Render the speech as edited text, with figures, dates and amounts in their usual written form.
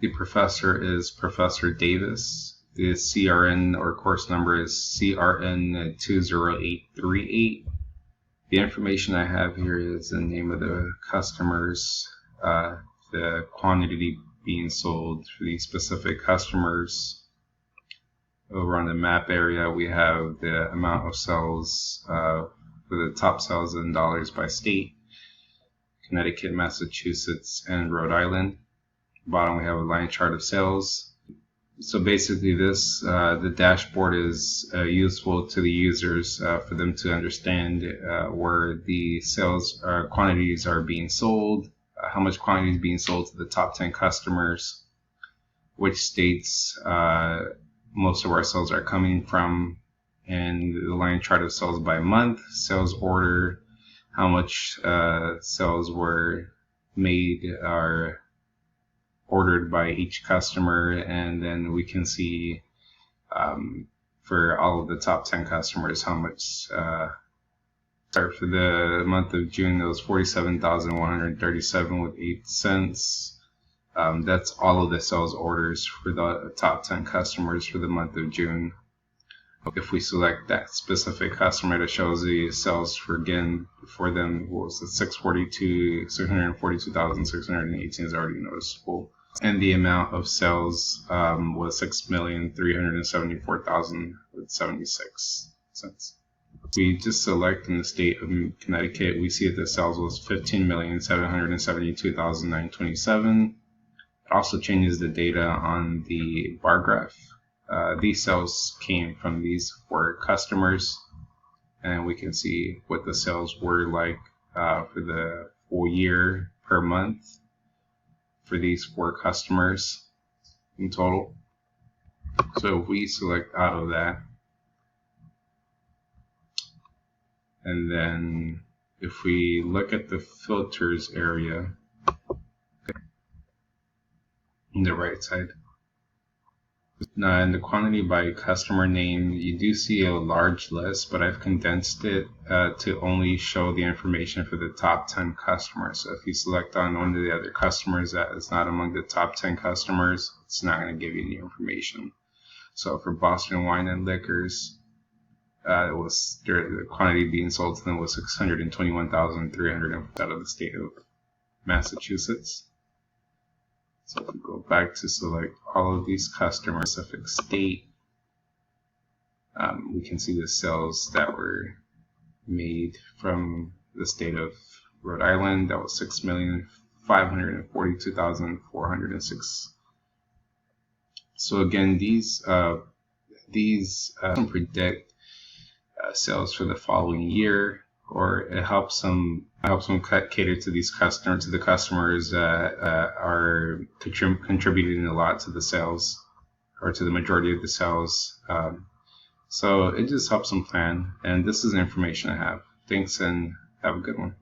The professor is Professor Davis. The CRN or course number is CRN 20838. The information I have here is the name of the customers, the quantity being sold for these specific customers. Over on the map area, we have the amount of sales for the top sales in dollars by state: Connecticut, Massachusetts, and Rhode Island. Bottom, we have a line chart of sales. So basically this, the dashboard is useful to the users for them to understand where the sales quantities are being sold, how much quantity is being sold to the top 10 customers, which states most of our sales are coming from, and the line chart of sales by month, sales order, how much sales were made or ordered by each customer, and then we can see for all of the top 10 customers how much. For the month of June, it was 47,137 with 8 cents. That's all of the sales orders for the top 10 customers for the month of June. If we select that specific customer, that shows the sales for them. What was it? 642,618 is already noticeable. And the amount of sales was 6,374,076 cents. We just select in the state of Connecticut, we see that the sales was 15,772,927. It also changes the data on the bar graph. These sales came from these 4 customers, and we can see what the sales were like for the full year per month for these 4 customers in total. So if we select out of that, and then if we look at the filters area on the right side, now in the quantity by customer name, you do see a large list, but I've condensed it to only show the information for the top 10 customers. So if you select on one of the other customers that is not among the top 10 customers, it's not going to give you any information. So for Boston Wine and Liquors, the quantity being sold to them was 621,300 out of the state of Massachusetts. So if we go back to select all of these customers, specific state, we can see the sales that were made from the state of Rhode Island. That was 6,542,406. So again, these predict sales for the following year, or it helps them cater to these customers, to the customers that are contributing a lot to the sales, or to the majority of the sales. So it just helps them plan, and this is the information I have. Thanks, and have a good one.